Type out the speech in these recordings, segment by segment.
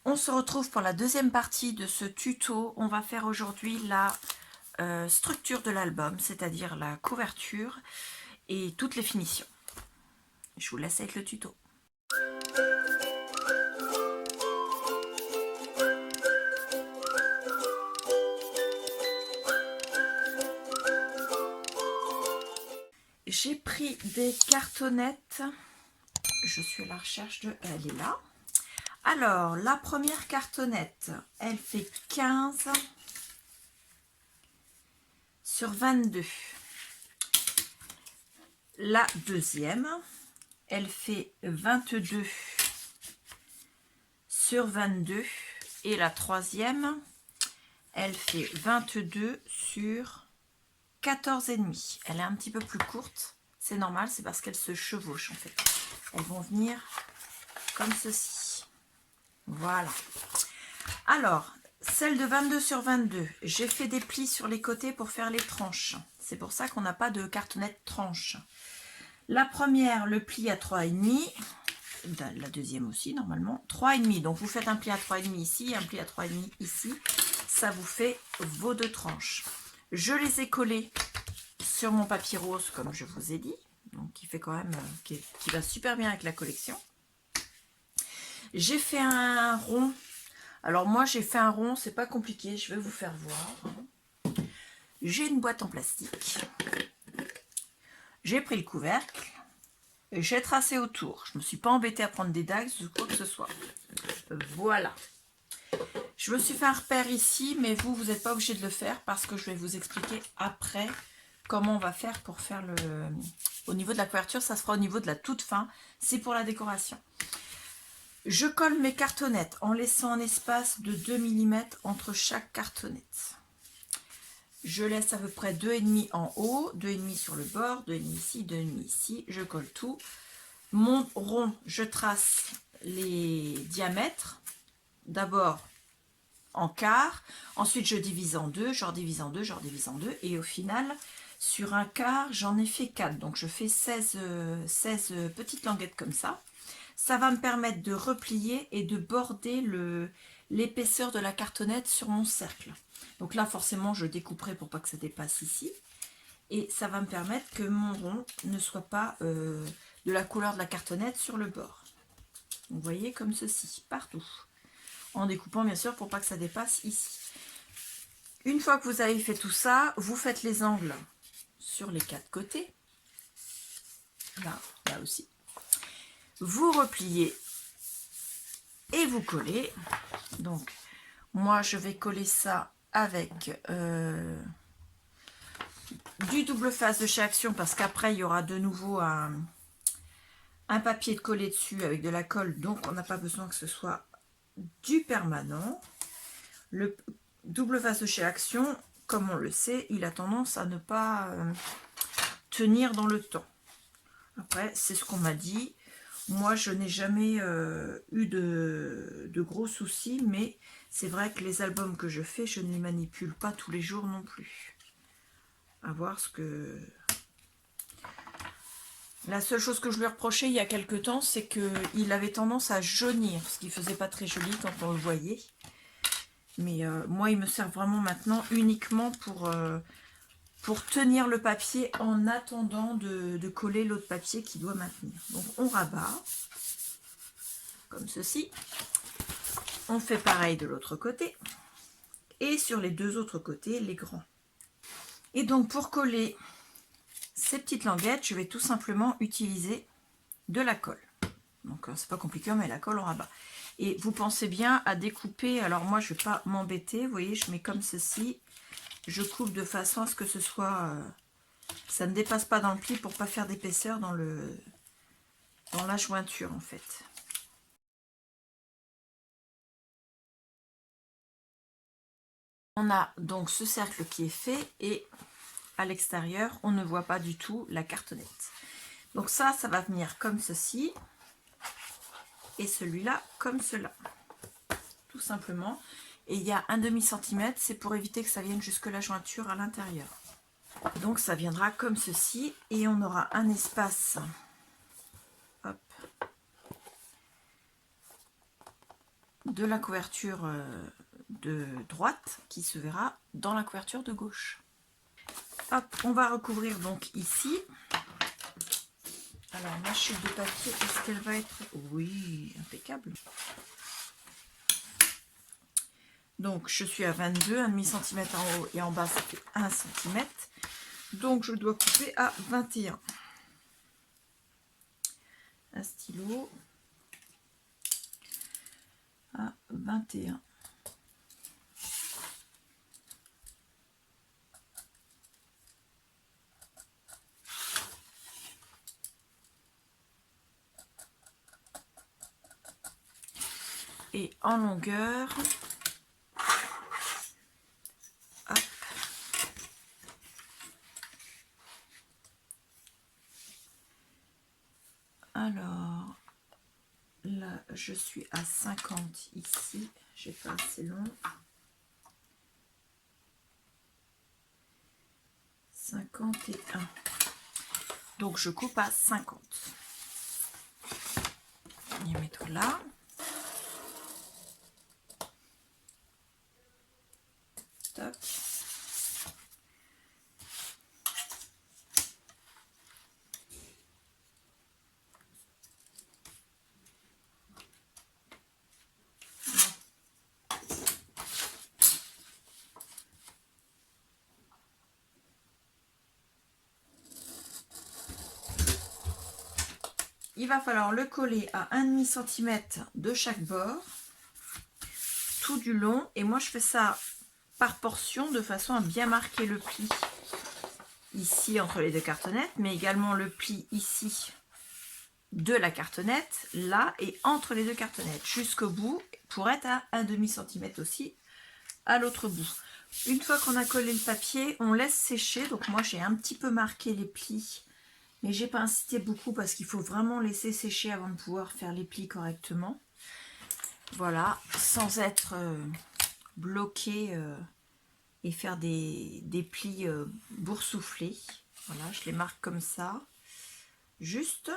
On se retrouve pour la deuxième partie de ce tuto. On va faire aujourd'hui la structure de l'album, c'est-à-dire la couverture et toutes les finitions. Je vous laisse avec le tuto. J'ai pris des cartonnettes. Je suis à la recherche de... Elle est là. Alors, la première cartonnette, elle fait 15 sur 22. La deuxième, elle fait 22 sur 22. Et la troisième, elle fait 22 sur 14,5. Elle est un petit peu plus courte. C'est normal, c'est parce qu'elles se chevauchent en fait. Elles vont venir comme ceci. Voilà. Alors, celle de 22 sur 22, j'ai fait des plis sur les côtés pour faire les tranches. C'est pour ça qu'on n'a pas de cartonnette tranche. La première, le pli à 3,5. La deuxième aussi, normalement. 3,5. Donc, vous faites un pli à 3,5 ici, un pli à 3,5 ici. Ça vous fait vos deux tranches. Je les ai collées sur mon papier rose, comme je vous ai dit. Donc, qui fait quand même... qui va super bien avec la collection. J'ai fait un rond. Alors moi j'ai fait un rond, c'est pas compliqué, je vais vous faire voir. J'ai une boîte en plastique. J'ai pris le couvercle. Et j'ai tracé autour. Je me suis pas embêtée à prendre des dagues ou quoi que ce soit. Voilà. Je me suis fait un repère ici, mais vous n'êtes pas obligé de le faire parce que je vais vous expliquer après comment on va faire pour faire le... Au niveau de la couverture, ça se fera au niveau de la toute fin. C'est pour la décoration. Je colle mes cartonnettes en laissant un espace de 2 mm entre chaque cartonnette. Je laisse à peu près 2,5 en haut, 2,5 sur le bord, 2,5 ici, 2,5 ici. Je colle tout. Mon rond, je trace les diamètres. D'abord en quart, ensuite je divise en deux, je redivise en deux, je redivise en deux. Et au final, sur un quart, j'en ai fait 4. Donc je fais 16 petites languettes comme ça. Ça va me permettre de replier et de border l'épaisseur de la cartonnette sur mon cercle. Donc là, forcément, je découperai pour pas que ça dépasse ici. Et ça va me permettre que mon rond ne soit pas de la couleur de la cartonnette sur le bord. Vous voyez, comme ceci, partout. En découpant, bien sûr, pour pas que ça dépasse ici. Une fois que vous avez fait tout ça, vous faites les angles sur les 4 côtés. Là, là aussi. Vous repliez et vous collez. Donc moi je vais coller ça avec du double face de chez Action parce qu'après il y aura de nouveau un papier de coller dessus avec de la colle, donc on n'a pas besoin que ce soit du permanent. Le double face de chez Action, comme on le sait, il a tendance à ne pas tenir dans le temps. Après c'est ce qu'on m'a dit. Moi, je n'ai jamais eu de gros soucis, mais c'est vrai que les albums que je fais, je ne les manipule pas tous les jours non plus. À voir ce que... La seule chose que je lui reprochais il y a quelques temps, c'est qu'il avait tendance à jaunir, ce qui faisait pas très joli quand on le voyait. Mais moi, il me sert vraiment maintenant uniquement pour tenir le papier en attendant de coller l'autre papier qui doit maintenir. Donc, on rabat. Comme ceci. On fait pareil de l'autre côté. Et sur les deux autres côtés, les grands. Et donc pour coller ces petites languettes, je vais tout simplement utiliser de la colle. Donc c'est pas compliqué, on met la colle, on rabat. Et vous pensez bien à découper. Alors moi je vais pas m'embêter, vous voyez, je mets comme ceci. Je coupe de façon à ce que ce soit... ça ne dépasse pas dans le pli pour pas faire d'épaisseur dans la jointure en fait. On a donc ce cercle qui est fait et à l'extérieur, on ne voit pas du tout la cartonnette. Donc ça va venir comme ceci et celui-là comme cela. Tout simplement. Et il y a un demi-centimètre, c'est pour éviter que ça vienne jusque la jointure à l'intérieur. Donc ça viendra comme ceci et on aura un espace. Hop. de la couverture de droite qui se verra dans la couverture de gauche. Hop, on va recouvrir donc ici. Alors ma chute de papier, est-ce qu'elle va être... Oui, impeccable. Donc je suis à 22, 1,5 cm en haut et en bas ça fait 1 cm. Donc je dois couper à 21. Un stylo à 21. Et en longueur, hop. Alors là je suis à 50 ici, j'ai pas assez long. 51. Donc je coupe à 50. On va mettre là. Tac. Il va falloir le coller à 1,5 cm de chaque bord, tout du long. Et moi, je fais ça par portion de façon à bien marquer le pli ici entre les deux cartonnettes, mais également le pli ici de la cartonnette, là et entre les deux cartonnettes, jusqu'au bout, pour être à 1,5 cm aussi à l'autre bout. Une fois qu'on a collé le papier, on laisse sécher. Donc moi, j'ai un petit peu marqué les plis. Mais j'ai pas insisté beaucoup parce qu'il faut vraiment laisser sécher avant de pouvoir faire les plis correctement. Voilà, sans être bloqué et faire des plis boursouflés. Voilà, je les marque comme ça. Juste.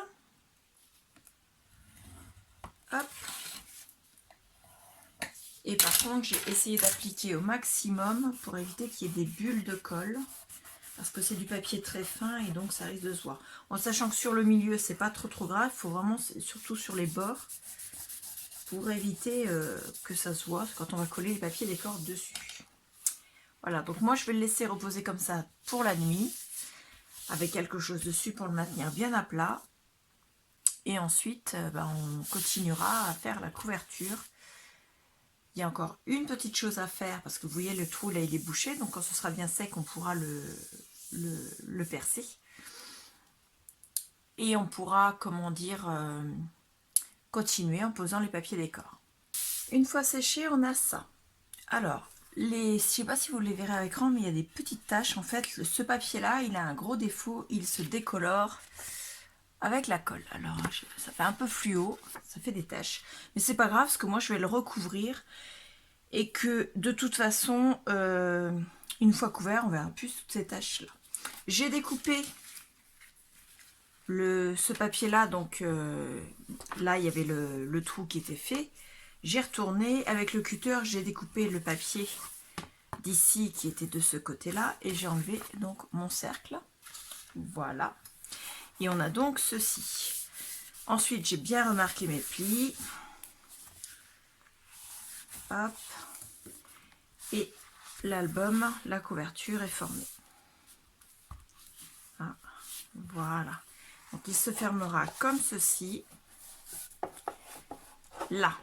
Hop. Et par contre, j'ai essayé d'appliquer au maximum pour éviter qu'il y ait des bulles de colle. Parce que c'est du papier très fin et donc ça risque de se voir. En sachant que sur le milieu, c'est pas trop grave. Il faut vraiment, surtout sur les bords, pour éviter que ça se voit quand on va coller les papiers décor dessus. Voilà, donc moi je vais le laisser reposer comme ça pour la nuit, avec quelque chose dessus pour le maintenir bien à plat. Et ensuite, on continuera à faire la couverture. Il y a encore une petite chose à faire, parce que vous voyez le trou là il est bouché, donc quand ce sera bien sec, on pourra le percer. Et on pourra, comment dire, continuer en posant les papiers décor. Une fois séché, on a ça. Alors, je ne sais pas si vous les verrez à l'écran, mais il y a des petites taches. En fait, ce papier-là, il a un gros défaut, il se décolore avec la colle. Alors, ça fait un peu fluo, ça fait des taches. Mais c'est pas grave, parce que moi, je vais le recouvrir. Et que, de toute façon, une fois couvert, on verra plus toutes ces taches-là. J'ai découpé ce papier-là, donc là, il y avait le trou qui était fait. J'ai retourné avec le cutter, j'ai découpé le papier d'ici qui était de ce côté-là et j'ai enlevé donc mon cercle. Voilà. Et on a donc ceci. Ensuite, j'ai bien remarqué mes plis. Hop. Et l'album, la couverture est formée. Ah, voilà. Donc il se fermera comme ceci. Là.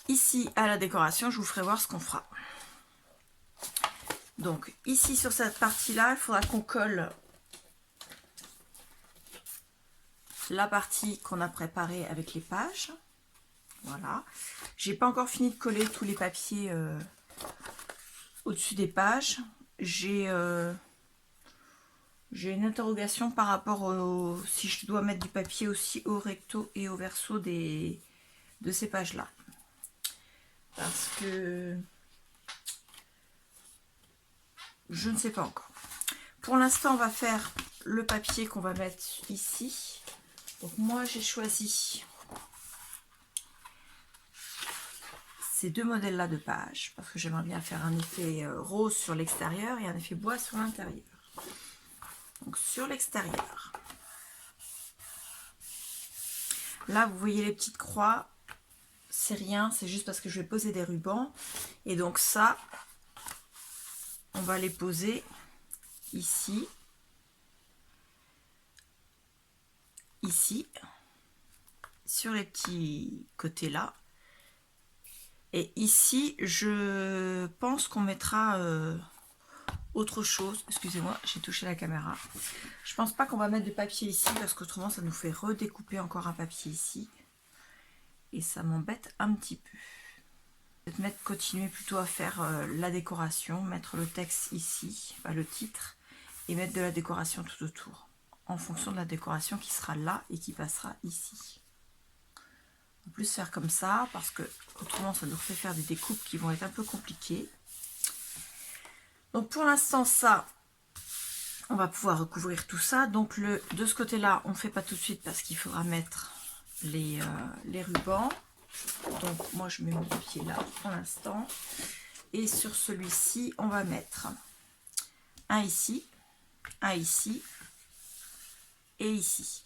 Ici, à la décoration, je vous ferai voir ce qu'on fera. Donc, ici, sur cette partie-là, il faudra qu'on colle la partie qu'on a préparée avec les pages. Voilà. J'ai pas encore fini de coller tous les papiers au-dessus des pages. J'ai une interrogation par rapport si je dois mettre du papier aussi au recto et au verso de ces pages-là. Parce que je ne sais pas encore. Pour l'instant, on va faire le papier qu'on va mettre ici. Donc moi, j'ai choisi ces deux modèles là de page parce que j'aimerais bien faire un effet rose sur l'extérieur et un effet bois sur l'intérieur. Donc sur l'extérieur, là vous voyez les petites croix, c'est rien, c'est juste parce que je vais poser des rubans. Et donc ça, on va les poser ici, ici, sur les petits côtés là. Et ici, je pense qu'on mettra autre chose. Excusez-moi, j'ai touché la caméra. Je pense pas qu'on va mettre de papier ici parce qu'autrement ça nous fait redécouper encore un papier ici. Et ça m'embête un petit peu. Peut-être continuer plutôt à faire la décoration, mettre le texte ici, enfin, le titre, et mettre de la décoration tout autour, en fonction de la décoration qui sera là et qui passera ici. En plus faire comme ça, parce que autrement ça nous fait faire des découpes qui vont être un peu compliquées. Donc pour l'instant ça, on va pouvoir recouvrir tout ça. Donc de ce côté-là, on ne fait pas tout de suite parce qu'il faudra mettre les rubans. Donc moi je mets mon papier là pour l'instant. Et sur celui-ci, on va mettre un ici et ici.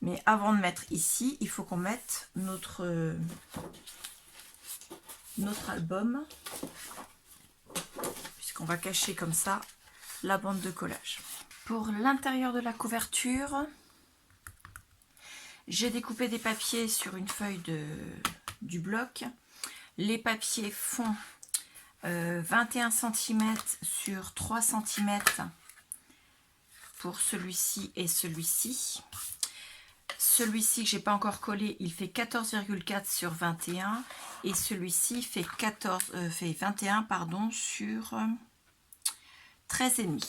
Mais avant de mettre ici, il faut qu'on mette notre album, puisqu'on va cacher comme ça la bande de collage. Pour l'intérieur de la couverture, j'ai découpé des papiers sur une feuille du bloc. Les papiers font 21 cm sur 3 cm pour celui-ci et celui-ci. Celui-ci que j'ai pas encore collé, il fait 14,4 sur 21 et celui-ci fait 21 pardon, sur 13,5.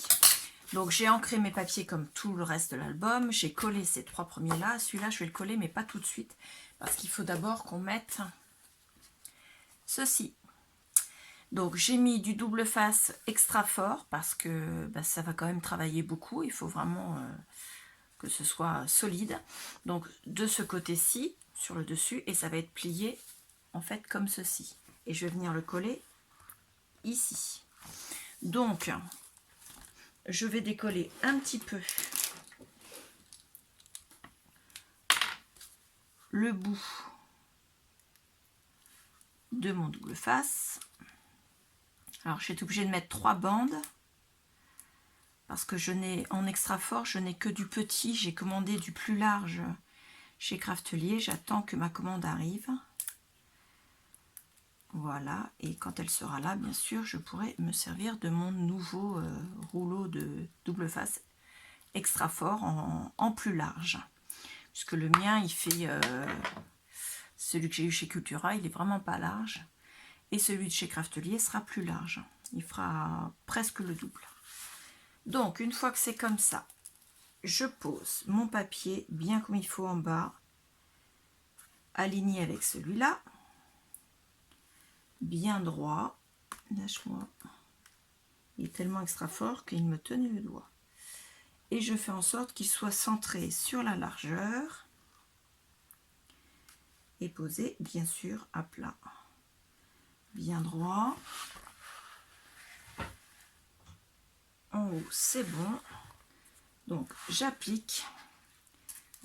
Donc j'ai ancré mes papiers comme tout le reste de l'album. J'ai collé ces trois premiers là. Celui-là je vais le coller mais pas tout de suite parce qu'il faut d'abord qu'on mette ceci. Donc j'ai mis du double face extra fort parce que ça va quand même travailler beaucoup. Il faut vraiment que ce soit solide. Donc de ce côté-ci, sur le dessus, et ça va être plié en fait comme ceci. Et je vais venir le coller ici. Donc je vais décoller un petit peu le bout de mon double face. Alors j'ai été obligée de mettre 3 bandes parce que je n'ai en extra fort, je n'ai que du petit. J'ai commandé du plus large chez Craftelier. J'attends que ma commande arrive. Voilà, et quand elle sera là, bien sûr, je pourrai me servir de mon nouveau rouleau de double face extra fort en plus large. Puisque le mien, il fait... celui que j'ai eu chez Cultura, il est vraiment pas large. Et celui de chez Craftelier sera plus large. Il fera presque le double. Donc, une fois que c'est comme ça, je pose mon papier bien comme il faut en bas, aligné avec celui-là. Bien droit, lâche-moi, il est tellement extra fort qu'il me tenait le doigt. Et je fais en sorte qu'il soit centré sur la largeur et posé bien sûr à plat. Bien droit. En haut, c'est bon. Donc j'applique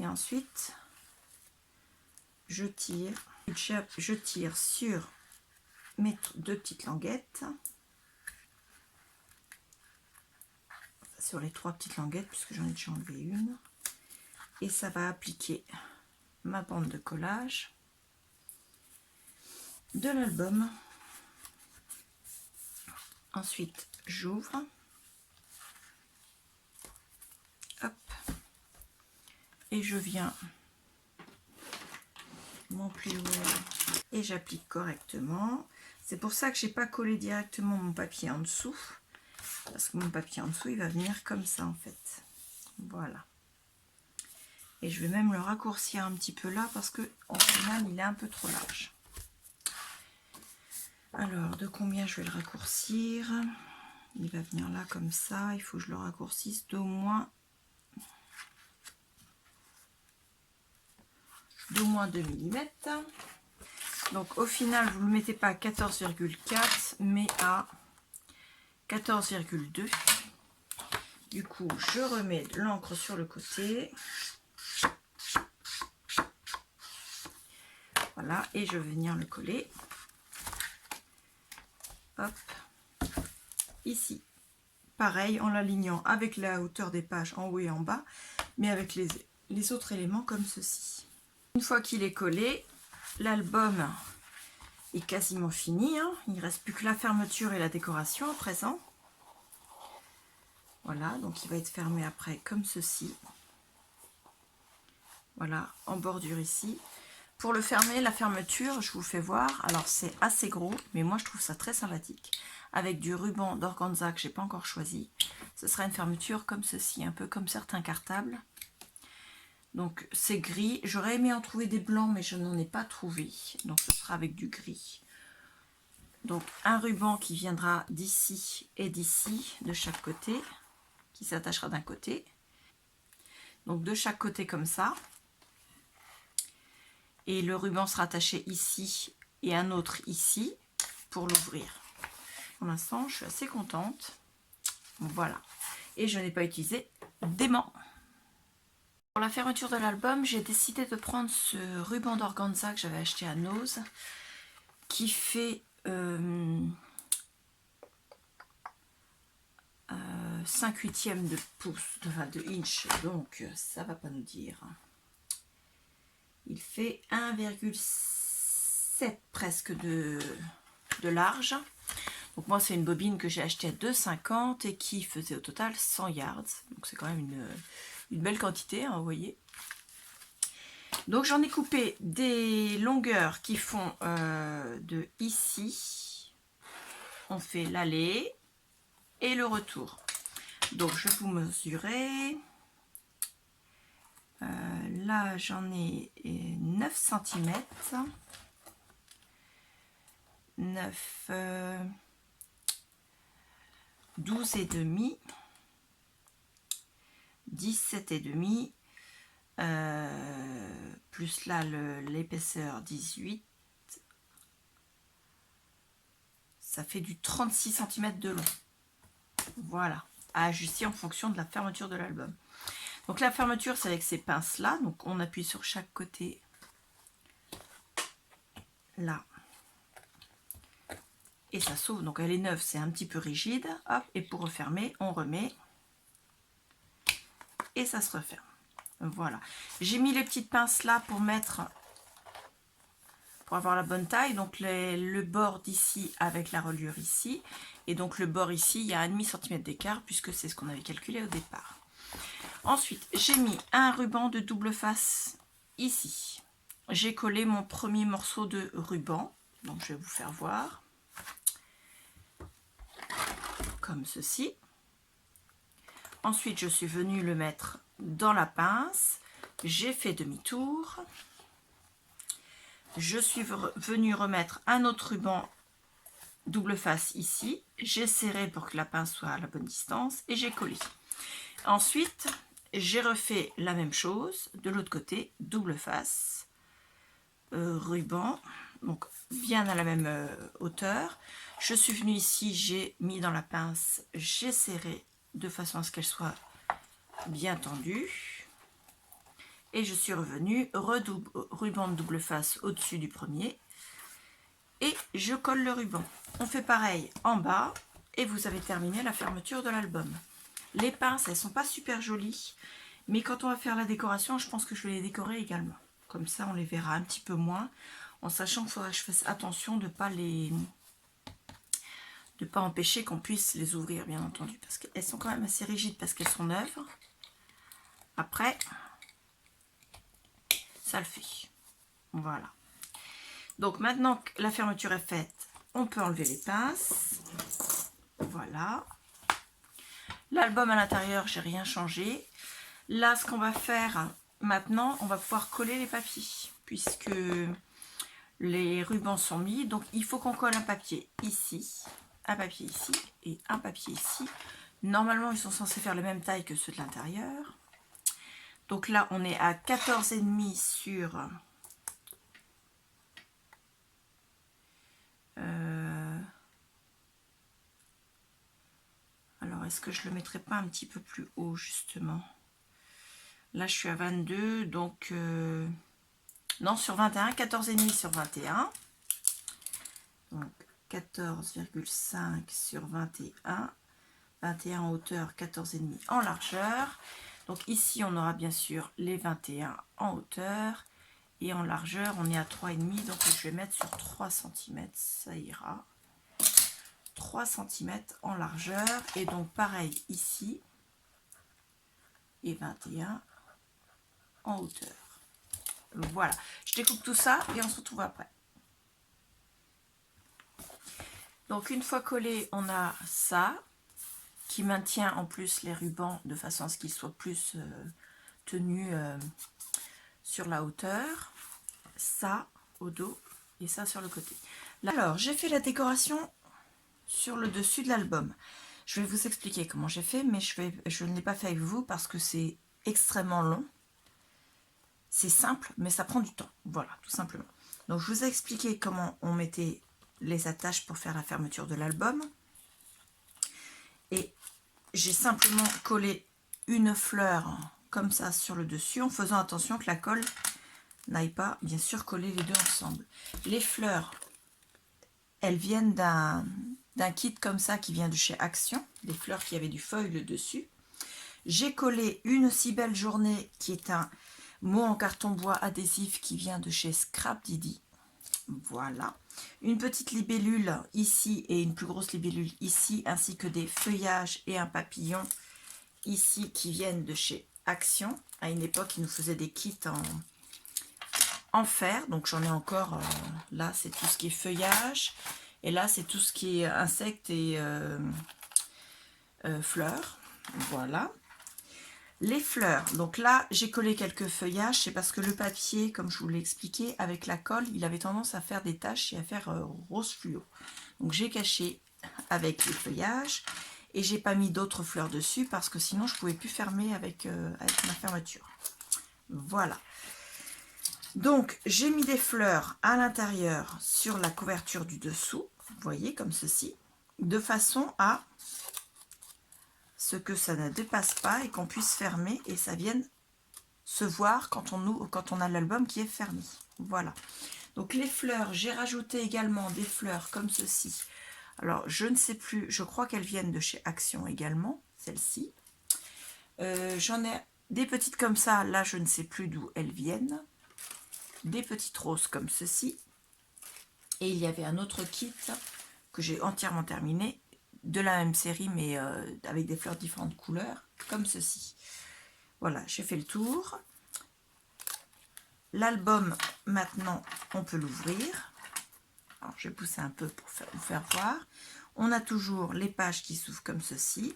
et ensuite je tire sur mes 2 petites languettes, sur les 3 petites languettes puisque j'en ai déjà enlevé une, et ça va appliquer ma bande de collage de l'album. Ensuite j'ouvre, hop, et je viens mon plioir et j'applique correctement. C'est pour ça que j'ai pas collé directement mon papier en dessous, parce que mon papier en dessous il va venir comme ça en fait. Voilà. Et je vais même le raccourcir un petit peu là parce que en final il est un peu trop large. Alors de combien je vais le raccourcir? Il va venir là comme ça. Il faut que je le raccourcisse d'au moins 2 mm. Donc au final, vous ne le mettez pas à 14,4 mais à 14,2. Du coup, je remets de l'encre sur le côté. Voilà, et je vais venir le coller. Hop, ici. Pareil, en l'alignant avec la hauteur des pages en haut et en bas, mais avec les autres éléments comme ceci. Une fois qu'il est collé, l'album est quasiment fini. Hein. Il ne reste plus que la fermeture et la décoration à présent. Voilà, donc il va être fermé après comme ceci. Voilà, en bordure ici. Pour le fermer, la fermeture, je vous fais voir. Alors c'est assez gros, mais moi je trouve ça très sympathique. Avec du ruban d'organza que j'ai pas encore choisi. Ce sera une fermeture comme ceci, un peu comme certains cartables. Donc c'est gris. J'aurais aimé en trouver des blancs, mais je n'en ai pas trouvé. Donc ce sera avec du gris. Donc un ruban qui viendra d'ici et d'ici, de chaque côté, qui s'attachera d'un côté. Donc de chaque côté comme ça. Et le ruban sera attaché ici et un autre ici pour l'ouvrir. Pour l'instant, je suis assez contente. Voilà. Et je n'ai pas utilisé d'aimant. Pour la fermeture de l'album, j'ai décidé de prendre ce ruban d'organza que j'avais acheté à Nose, qui fait 5/8 de pouce, de inch, donc ça va pas nous dire. Il fait 1,7 presque de large. Donc moi c'est une bobine que j'ai achetée à 2,50 et qui faisait au total 100 yards. Donc c'est quand même une belle quantité, hein, vous voyez. Donc j'en ai coupé des longueurs qui font de ici. On fait l'aller et le retour. Donc je vais vous mesurer. Là j'en ai 9 cm. 9, 12 et demi, 17 et demi, plus là l'épaisseur 18, ça fait du 36 cm de long. Voilà, à ajuster en fonction de la fermeture de l'album. Donc la fermeture c'est avec ces pinces là, donc on appuie sur chaque côté là. Et ça s'ouvre, donc elle est neuve, c'est un petit peu rigide. Hop, et pour refermer, on remet. Et ça se referme. Voilà. J'ai mis les petites pinces là pour mettre, pour avoir la bonne taille. Donc le bord d'ici avec la reliure ici. Et donc le bord ici, il y a 1,5 cm d'écart puisque c'est ce qu'on avait calculé au départ. Ensuite, j'ai mis un ruban de double face ici. J'ai collé mon premier morceau de ruban. Donc je vais vous faire voir. Comme ceci. Ensuite, je suis venue le mettre dans la pince. J'ai fait demi-tour. Je suis venue remettre un autre ruban double face ici. J'ai serré pour que la pince soit à la bonne distance et j'ai collé. Ensuite, j'ai refait la même chose de l'autre côté, double face, ruban, donc bien à la même hauteur. Je suis venue ici, j'ai mis dans la pince, j'ai serré de façon à ce qu'elle soit bien tendue. Et je suis revenue, ruban de double face au-dessus du premier. Et je colle le ruban. On fait pareil en bas et vous avez terminé la fermeture de l'album. Les pinces, elles sont pas super jolies, mais quand on va faire la décoration, je pense que je vais les décorer également. Comme ça, on les verra un petit peu moins, en sachant qu'il faudra que je fasse attention de pas empêcher qu'on puisse les ouvrir, bien entendu, parce qu'elles sont quand même assez rigides parce qu'elles sont neuves. Après, ça le fait. Voilà. Donc maintenant que la fermeture est faite, on peut enlever les pinces. Voilà. L'album à l'intérieur, j'ai rien changé. Là, ce qu'on va faire maintenant, on va pouvoir coller les papiers, puisque les rubans sont mis. Donc il faut qu'on colle un papier ici, un papier ici et un papier ici. Normalement, ils sont censés faire la même taille que ceux de l'intérieur. Donc là, on est à 14,5 sur Alors, est-ce que je le mettrai pas un petit peu plus haut, justement? Là, je suis à 22, donc... non, sur 21, 14,5 sur 21. Donc, 14,5 sur 21. 21 en hauteur, 14,5 en largeur. Donc ici, on aura bien sûr les 21 en hauteur. Et en largeur, on est à 3,5. Donc je vais mettre sur 3 cm. Ça ira. 3 cm en largeur. Et donc pareil ici. Et 21 en hauteur. Voilà. Je découpe tout ça et on se retrouve après. Donc une fois collé, on a ça. Qui maintient en plus les rubans de façon à ce qu'ils soient plus tenus sur la hauteur. Ça au dos et ça sur le côté. Là, alors, j'ai fait la décoration sur le dessus de l'album. Je vais vous expliquer comment j'ai fait, mais je ne l'ai pas fait avec vous parce que c'est extrêmement long. C'est simple, mais ça prend du temps. Voilà, tout simplement. Donc, je vous ai expliqué comment on mettait les attaches pour faire la fermeture de l'album. Et j'ai simplement collé une fleur comme ça sur le dessus en faisant attention que la colle n'aille pas bien sûr coller les deux ensemble. Les fleurs, elles viennent d'un kit comme ça qui vient de chez Action, des fleurs qui avaient du foil dessus. J'ai collé Une si belle journée qui est un mot en carton bois adhésif qui vient de chez Scrap Didi. Voilà, une petite libellule ici et une plus grosse libellule ici, ainsi que des feuillages et un papillon ici qui viennent de chez Action. À une époque, ils nous faisaient des kits en fer, donc j'en ai encore. Là, c'est tout ce qui est feuillage, et là, c'est tout ce qui est insectes et fleurs. Voilà. Les fleurs, donc là j'ai collé quelques feuillages, c'est parce que le papier, comme je vous l'ai expliqué, avec la colle, il avait tendance à faire des taches et à faire rose fluo. Donc j'ai caché avec les feuillages et j'ai pas mis d'autres fleurs dessus parce que sinon je pouvais plus fermer avec ma fermeture. Voilà. Donc j'ai mis des fleurs à l'intérieur sur la couverture du dessous, vous voyez, comme ceci, de façon à ce que ça ne dépasse pas et qu'on puisse fermer et ça vienne se voir quand on a l'album qui est fermé. Voilà. Donc les fleurs, j'ai rajouté également des fleurs comme ceci. Alors je ne sais plus, je crois qu'elles viennent de chez Action également, celles-ci. J'en ai des petites comme ça, là je ne sais plus d'où elles viennent. Des petites roses comme ceci. Et il y avait un autre kit que j'ai entièrement terminé, de la même série mais avec des fleurs de différentes couleurs, comme ceci. Voilà, j'ai fait le tour. L'album, maintenant, on peut l'ouvrir. Alors, je vais pousser un peu pour vous faire voir. On a toujours les pages qui s'ouvrent comme ceci.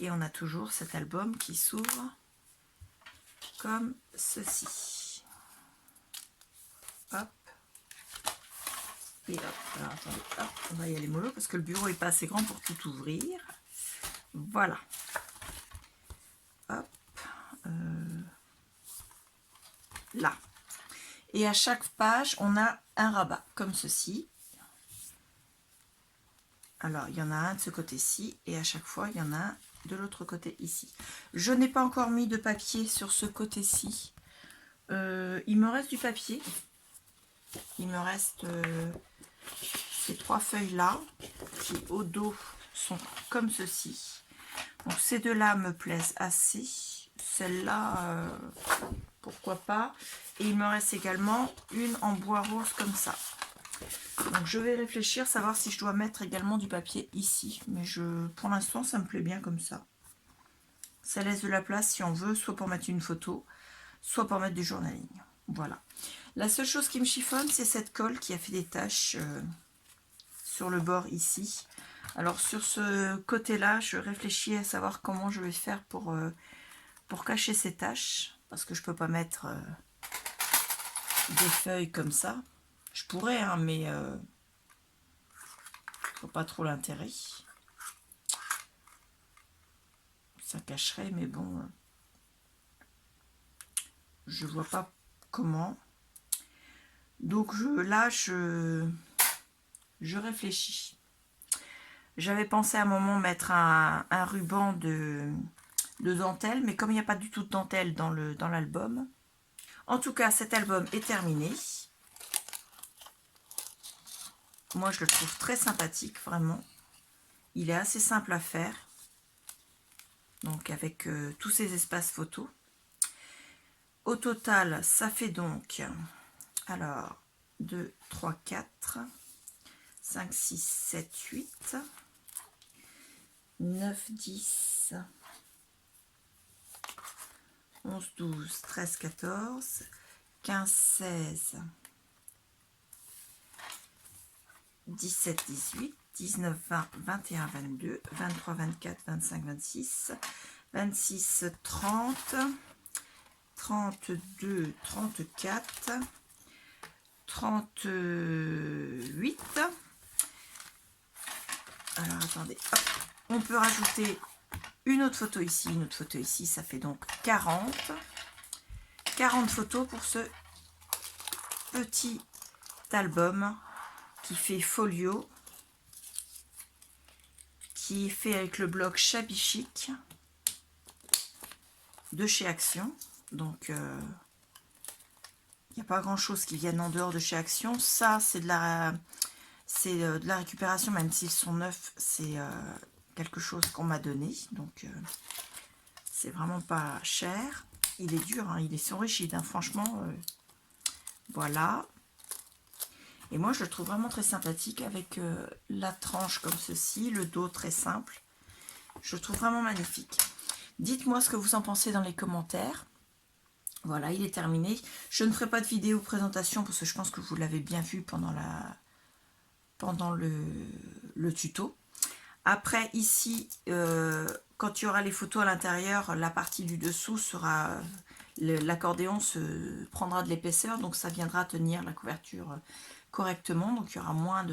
Et on a toujours cet album qui s'ouvre comme ceci. Hop. Et hop. Alors, attendez, hop, on va y aller mollo parce que le bureau n'est pas assez grand pour tout ouvrir. Voilà. Hop. Là. Et à chaque page, on a un rabat, comme ceci. Alors, il y en a un de ce côté-ci, et à chaque fois, il y en a un de l'autre côté ici. Je n'ai pas encore mis de papier sur ce côté-ci. Il me reste du papier. Il me reste ces trois feuilles-là, qui au dos sont comme ceci. Donc, ces deux-là me plaisent assez. Celle-là, pourquoi pas. Et il me reste également une en bois rose comme ça. Donc je vais réfléchir, savoir si je dois mettre également du papier ici. Mais pour l'instant, ça me plaît bien comme ça. Ça laisse de la place si on veut, soit pour mettre une photo, soit pour mettre du journaling. Voilà. La seule chose qui me chiffonne, c'est cette colle qui a fait des taches sur le bord ici. Alors sur ce côté-là, je réfléchis à savoir comment je vais faire pour cacher ces taches. Parce que je ne peux pas mettre des feuilles comme ça. Je pourrais, hein, mais je vois pas trop l'intérêt. Ça cacherait, mais bon, je vois pas comment. Donc là, je réfléchis. J'avais pensé à un moment mettre un ruban de dentelle, mais comme il n'y a pas du tout de dentelle dans l'album. En tout cas, cet album est terminé. Moi, je le trouve très sympathique, vraiment. Il est assez simple à faire. Donc, avec tous ces espaces photos. Au total, ça fait donc, alors, 2, 3, 4, 5, 6, 7, 8, 9, 10, 11, 12, 13, 14, 15, 16, 17, 18, 19, 20, 21, 22, 23, 24, 25, 26, 26, 30, 32, 34, 38. Alors attendez, hop. On peut rajouter une autre photo ici, ça fait donc 40. 40 photos pour ce petit album qui fait folio, qui est fait avec le bloc Shabby Chic de chez Action. Donc, il n'y a pas grand chose qui vienne en dehors de chez Action. Ça, c'est de la récupération, même s'ils sont neufs, c'est quelque chose qu'on m'a donné. Donc, c'est vraiment pas cher. Il est dur, hein, ils sont rigides, hein, franchement. Voilà. Et moi, je le trouve vraiment très sympathique avec la tranche comme ceci, le dos très simple. Je le trouve vraiment magnifique. Dites-moi ce que vous en pensez dans les commentaires. Voilà, il est terminé. Je ne ferai pas de vidéo présentation parce que je pense que vous l'avez bien vu pendant le tuto. Après, ici, quand il y aura les photos à l'intérieur, la partie du dessous sera... L'accordéon se prendra de l'épaisseur, donc ça viendra tenir la couverture correctement. Donc, il y aura moins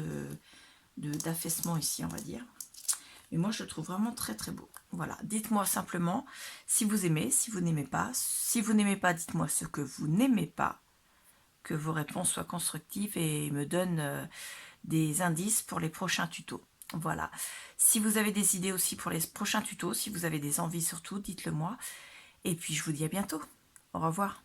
d'affaissement ici, on va dire. Mais moi, je le trouve vraiment très très beau. Voilà, dites-moi simplement si vous aimez, si vous n'aimez pas. Si vous n'aimez pas, dites-moi ce que vous n'aimez pas. Que vos réponses soient constructives et me donnent des indices pour les prochains tutos. Voilà. Si vous avez des idées aussi pour les prochains tutos, si vous avez des envies surtout, dites-le moi. Et puis, je vous dis à bientôt. Au revoir.